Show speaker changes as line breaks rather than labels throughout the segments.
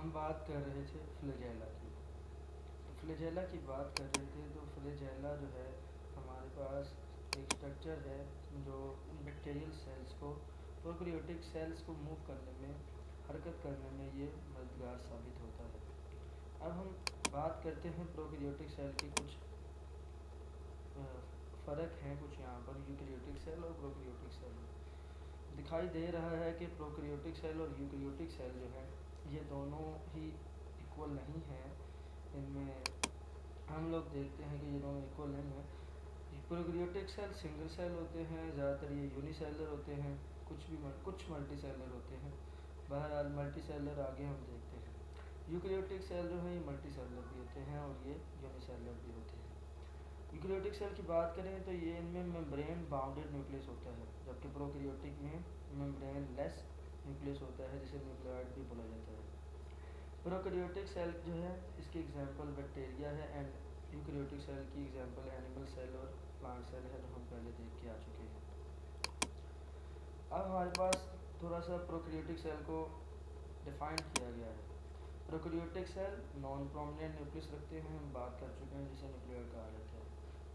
हम बात कर रहे थे फ्लैजेला की। तो फ्लैजेला की बात कर रहे थे, तो फ्लैजेला जो है हमारे पास एक स्ट्रक्चर है जो बैक्टीरियल सेल्स को, प्रोकैरियोटिक सेल्स को मूव करने में, हरकत करने में ये मददगार साबित होता है। अब हम बात करते हैं प्रोकैरियोटिक सेल के कुछ फ़र्क हैं कुछ यहाँ पर यूकैरियोटिक सेल और प्रोकैरियोटिक सेल में। दिखाई दे रहा है कि प्रोकैरियोटिक सेल और यूकैरियोटिक सेल जो है ये दोनों ही इक्वल नहीं हैं। इनमें हम लोग देखते हैं कि ये दोनों इक्वल नहीं हैं। प्रोकैरियोटिक सेल सिंगल सेल होते हैं, ज़्यादातर ये यूनिसेलर होते हैं, कुछ मल्टी सेलर होते हैं। बहरहाल मल्टी सेलर आगे हम देखते हैं। यूकैरियोटिक सेल जो है ये मल्टी सेलर भी होते हैं और ये यूनिसेलर भी होते हैं। यूकैरियोटिक सेल की बात करें तो ये इनमें मेम्ब्रेन बाउंडेड न्यूक्लियस होता है, जबकि प्रोकैरियोटिक में मेम्ब्रेन लेस न्यूक्लियस होता है, जिसे न्यूक्लियोइड भी बोला जाता है। प्रोकैरियोटिक सेल जो है इसकी एग्जांपल बैक्टीरिया है, एंड यूकैरियोटिक सेल की एग्जांपल एनिमल सेल और प्लांट सेल है, जो हम पहले देख के आ चुके हैं। अब हमारे पास थोड़ा सा प्रोकैरियोटिक सेल को डिफाइन किया गया है। Prokaryotic cell non prominent nucleus रखते हैं, हम बात कर चुके हैं, जिसे न्यूक्लियोइड कहा जाता है।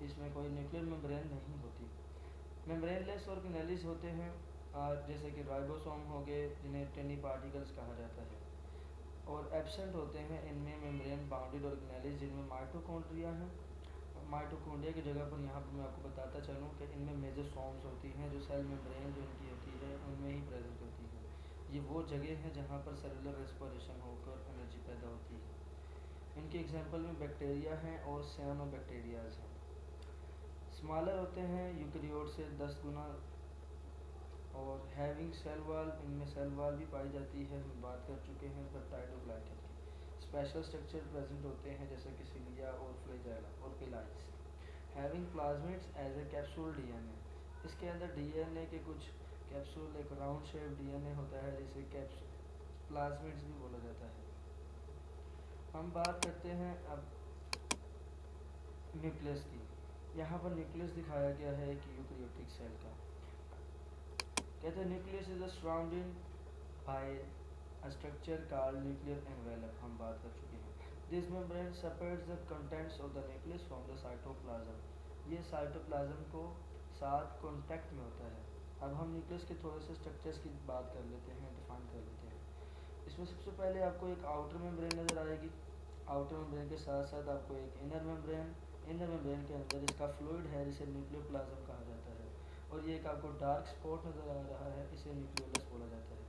इसमें कोई न्यूक्लियर मेम्ब्रेन नहीं होती। मेम्ब्रेनलेस ऑर्गेनेलिज होते हैं, जैसे कि राइबोसोम हो गए, जिन्हें टिनी पार्टिकल्स कहा जाता है। और एब्सेंट होते हैं इनमें मेम्ब्रेन बाउंडेड ऑर्गेनेलिज, जिनमें माइटोकॉन्ड्रिया हैं। माइटोकॉन्ड्रिया की जगह पर यहाँ पर मैं आपको बताता चलूँ कि इनमें मेसोसोम्स होती हैं, जो सेल मेम्ब्रेन जो इनकी होती है उनमें ही प्रेजेंट होती है। ये वो जगह है जहाँ पर सेलुलर रेस्पिरेशन होकर एनर्जी पैदा होती है। इनके एग्जांपल में बैक्टीरिया हैं और साइनोबैक्टीरियाज हैं। स्मॉलर होते हैं यूकैरियोट से 10 गुना, और हैविंग सेल वॉल, इनमें सेल वॉल भी पाई जाती है, हम बात कर चुके हैं पेप्टाइड और ग्लाइकन की। स्पेशल स्ट्रक्चर प्रेजेंट होते हैं, जैसे कि सिलिया और फ्लैजेला और pili. Having plasmids as a capsule DNA, इसके अंदर डीएनए के कुछ कैप्सूल, एक राउंड शेप डीएनए होता है, जिसे प्लाज्मिड्स भी बोला जाता है। हम बात करते हैं अब न्यूक्लियस की। यहाँ पर न्यूक्लियस दिखाया गया है कि यूकैरियोटिक सेल का। कहते हैं nucleus is surrounded by a structure called nuclear envelope, हम बात कर चुके हैं। This membrane separates the contents of the nucleus from the cytoplasm. ये साइटोप्लाज्म को साथ कॉन्टैक्ट में होता है। अब हम न्यूक्लियस के थोड़े से स्ट्रक्चर्स की बात कर लेते हैं, डिफाइन कर लेते हैं। इसमें सबसे पहले आपको एक आउटर मेम्ब्रेन नज़र आएगी। आउटर मेम्ब्रेन के साथ साथ आपको एक इनर मेम्ब्रेन के अंदर इसका फ्लूइड है, जिसे न्यूक्लियोप्लाज्म कहा जाता है। और ये एक आपको डार्क स्पॉट नज़र आ रहा है, इसे न्यूक्लियोलस बोला जाता है।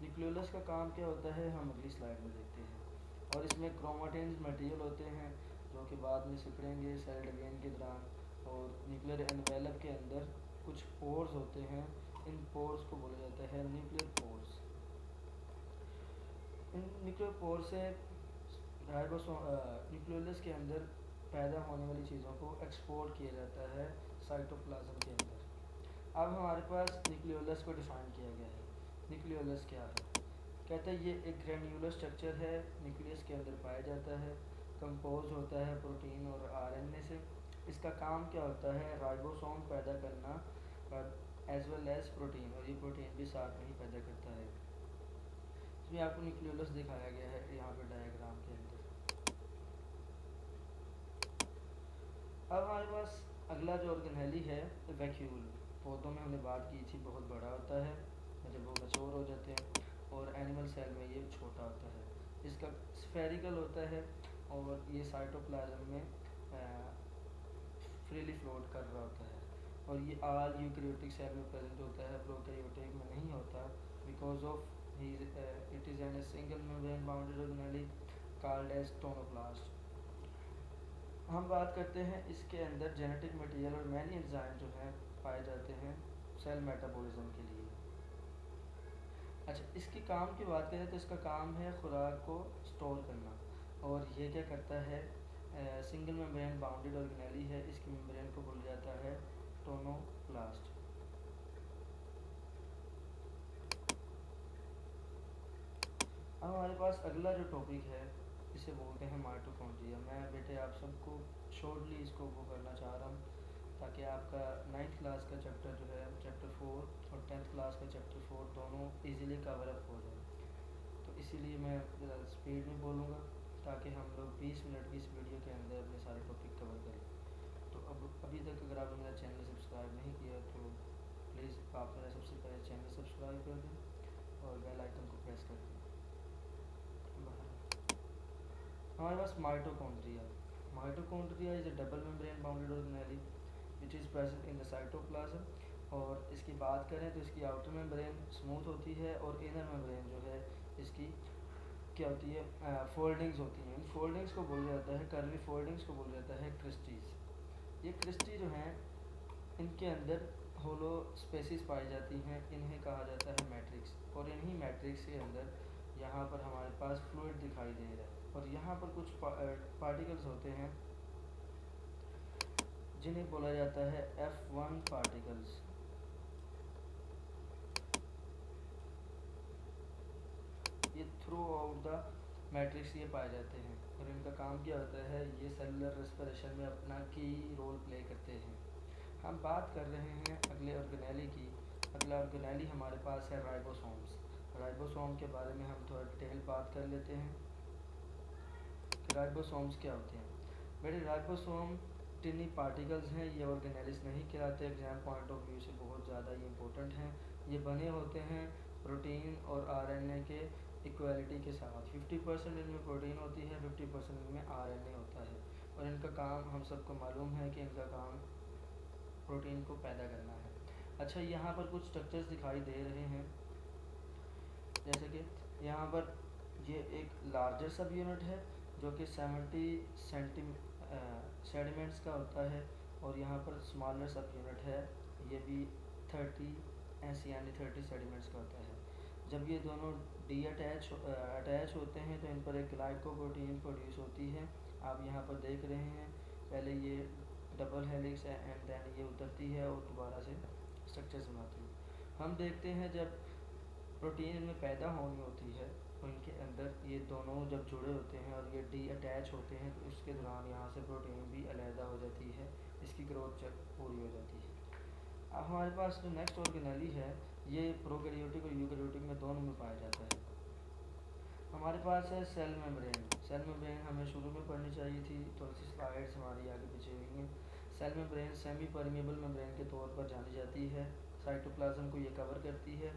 न्यूक्लियोलस का काम क्या होता है, हम अगली स्लाइड में देखते हैं। और इसमें क्रोमाटिन्स मटेरियल होते हैं, जो कि बाद में सिकुड़ेंगे सेल डिवीजन के दौरान। और न्यूक्लियर एनवेलप के अंदर कुछ पोर्स होते हैं, इन पोर्स को बोला जाता है nuclear pores. In nuclear pores से न्यूक्लियोलस के अंदर पैदा होने वाली चीज़ों को एक्सपोर्ट किया जाता है साइटोप्लाज्म के अंदर। अब हमारे पास न्यूक्लियोलस को डिफाइन किया गया है। न्यूक्लियोलस क्या है? कहते हैं ये एक ग्रेन्यूलर स्ट्रक्चर है, न्यूक्लियस के अंदर पाया जाता है, कंपोज होता है प्रोटीन और आरएनए से। इसका काम क्या होता है, राइबोसोम पैदा करना एज वेल एज प्रोटीन, और ये प्रोटीन भी साथ में ही पैदा करता है। इसमें आपको न्यूक्लियोलस दिखाया गया है यहाँ पे डायग्राम के अंदर। अब हमारे पास अगला जो ऑर्गेनेली है वैक्यूल। पौधों में हमने बात की थी, बहुत बड़ा होता है जब वो मैच्योर हो जाते हैं, और एनिमल सेल में ये छोटा होता है। इसका स्फेरिकल होता है, और ये साइटोप्लाज्म में फ्रीली फ्लोट कर रहा होता है। और ये आल यूकैरियोटिक सेल में प्रेजेंट होता है, प्रोकैरियोटिक में नहीं होता, because of it is an a single membrane bounded organelle called as tonoplast. हम बात करते हैं इसके अंदर जेनेटिक मटेरियल और मैनी एंजाइम जो हैं पाए जाते हैं सेल मेटाबॉलिज्म के लिए। अच्छा, इसकी काम की बात करें तो इसका काम है खुराक को स्टोर करना। और ये क्या करता है, सिंगल मेम्ब्रेन बाउंडेड ऑर्गेनेली है, इसकी मेम्ब्रेन को बोला जाता है टोनोप्लास्ट। अब हमारे पास अगला जो टॉपिक है इसे बोलते हैं माइटोकॉन्ड्रिया। मैं बेटे आप सबको शॉर्टली इसको वो करना चाह रहा हूँ, ताकि आपका 9th क्लास का चैप्टर जो है चैप्टर 4 और 10th क्लास का चैप्टर 4 दोनों इजीली कवर अप हो जाए। तो इसी इसीलिए मैं ज़रा स्पीड में बोलूँगा ताकि हम लोग 20 मिनट की इस वीडियो के अंदर अपने सारे टॉपिक कवर करें। तो अब अभी तक अगर आपने मेरा चैनल सब्सक्राइब नहीं किया तो प्लीज़ आप मेरा सबसे पहले चैनल सब्सक्राइब कर दें और बेल आइकन को प्रेस कर दें। हमारे पास mitochondria is a double membrane bounded organelle which is present in the cytoplasm. और इसकी बात करें तो इसकी आउटर मेम्ब्रेन स्मूथ होती है और इनर मेम्ब्रेन जो है इसकी क्या होती है, फोल्डिंग्स होती हैं। इन फोल्डिंग्स को बोला जाता है, कर्वी फोल्डिंग्स को बोला जाता है क्रिस्टीज़। ये क्रिस्टी जो हैं इनके अंदर होलो स्पेसिस पाई जाती हैं, इन्हें कहा जाता है मैट्रिक्स। और इन्हीं मैट्रिक्स के अंदर यहाँ पर हमारे पास फ्लूइड दिखाई दे रहा है और यहाँ पर कुछ पार्टिकल्स होते हैं जिन्हें बोला जाता है F1 पार्टिकल्स। ये थ्रू आउट द मैट्रिक्स ये पाए जाते हैं और इनका काम क्या होता है, ये सेलुलर रेस्पिरेशन में अपना की रोल प्ले करते हैं। हम बात कर रहे हैं अगले ऑर्गेनेली की। अगला ऑर्गेनेली हमारे पास है राइबोसोम्स। राइबोसोम के बारे में हम थोड़ा डिटेल बात कर लेते हैं कि राइबोसोम्स क्या होते हैं। बेटे राइबोसोम टिनी पार्टिकल्स हैं, ये ऑर्गेनेलिस नहीं कहलाते। एग्जाम पॉइंट ऑफ व्यू से बहुत ज़्यादा ये इंपॉर्टेंट हैं। ये बने होते हैं प्रोटीन और आरएनए के इक्वलिटी के साथ। 50% इनमें प्रोटीन होती है, 50% इनमें आरएनए होता है और इनका काम हम सबको मालूम है कि इनका काम प्रोटीन को पैदा करना है। अच्छा, यहाँ पर कुछ स्ट्रक्चर्स दिखाई दे रहे हैं जैसे कि यहाँ पर ये एक लार्जर सब यूनिट है जो कि 70 सेंटीमेंट्स का होता है और यहाँ पर स्मॉलर सब यूनिट है, ये भी 30 ऐसे यानी 30 सेंटीमेंट्स का होता है। जब ये दोनों अटैच होते हैं तो इन पर एक ग्लाइकोप्रोटीन प्रोड्यूस होती है। आप यहाँ पर देख रहे हैं, पहले ये डबल हेलिक्स है एंड देन ये उतरती है और दोबारा से स्ट्रक्चर्स बनाती है। हम देखते हैं जब प्रोटीन इनमें पैदा होनी होती है तो इनके अंदर ये दोनों जब जुड़े होते हैं और ये डी अटैच होते हैं तो इसके दौरान यहाँ से प्रोटीन भी अलहदा हो जाती है, इसकी ग्रोथ पूरी हो जाती है। अब हमारे पास जो नेक्स्ट ऑर्गेनेली है ये प्रोकैरियोटिक और यूकैरियोटिक में दोनों में पाया जाता है। हमारे पास है सेल मेम्ब्रेन। सेल मेम्ब्रेन हमें शुरू में पढ़नी चाहिए थी, थोड़ी सी स्लाइड्स हमारी आगे पीछे हुई हैं। Cell membrane semi permeable membrane के तौर पर जानी जाती है, साइटोप्लाज्म को ये कवर करती है।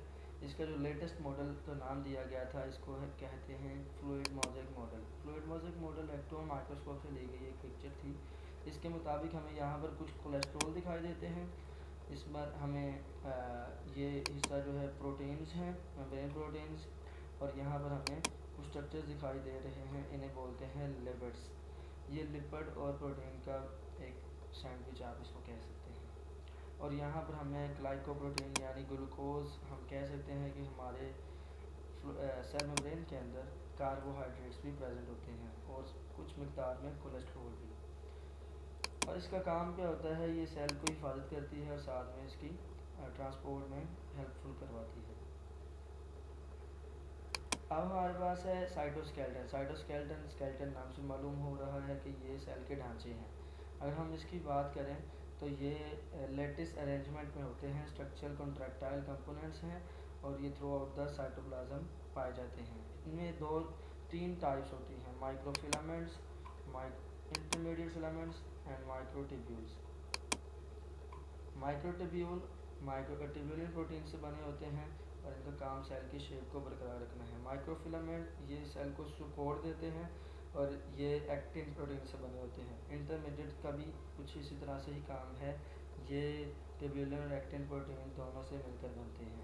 इसका जो लेटेस्ट मॉडल का नाम दिया गया था इसको कहते हैं fluid mosaic model. Fluid mosaic model electron microscope से ली गई एक पिक्चर थी। इसके मुताबिक हमें यहाँ पर कुछ कोलेस्ट्रॉल दिखाई देते हैं, इस बार हमें ये हिस्सा जो है प्रोटीन्स हैं, मेम्ब्रेन प्रोटीन्स, और यहाँ पर हमें कुछ स्ट्रक्चर्स दिखाई दे रहे हैं, इन्हें बोलते हैं लिपिड्स। ये लिपिड और प्रोटीन का एक सैंडविच आप इसको कह सकते हैं। और यहाँ पर हमें ग्लाइकोप्रोटीन यानी ग्लूकोज हम कह सकते हैं कि हमारे सेल मेम्ब्रेन के अंदर कार्बोहाइड्रेट्स भी प्रेजेंट होते हैं और कुछ मकदार में कोलेस्ट्रॉल भी। और इसका काम क्या होता है, ये सेल को हिफाजत करती है और साथ में इसकी ट्रांसपोर्ट में हेल्पफुल करवाती है। अब हमारे पास है साइटोस्केलेटन। साइटोस्केलेटन स्केलेटन नाम से मालूम हो रहा है कि ये सेल के ढांचे हैं। अगर हम इसकी बात करें तो ये लेटिस अरेंजमेंट में होते हैं, स्ट्रक्चरल कॉन्ट्रैक्टाइल कंपोनेंट्स हैं और ये थ्रू आउट द साइटोप्लाज्म पाए जाते हैं। इनमें तीन टाइप्स होती हैं, microfilaments, intermediate filaments and microtubules. Microtubule protein से बने होते हैं और इनका काम सेल की शेप को बरकरार रखना है। माइक्रोफिलामेंट ये सेल को सपोर्ट देते हैं और ये एक्टिन प्रोटीन से बने होते हैं। इंटरमीडिएट का भी कुछ इसी तरह से ही काम है, ये ट्यूब्यूलर और एक्टिन प्रोटीन दोनों से मिलकर बनते हैं।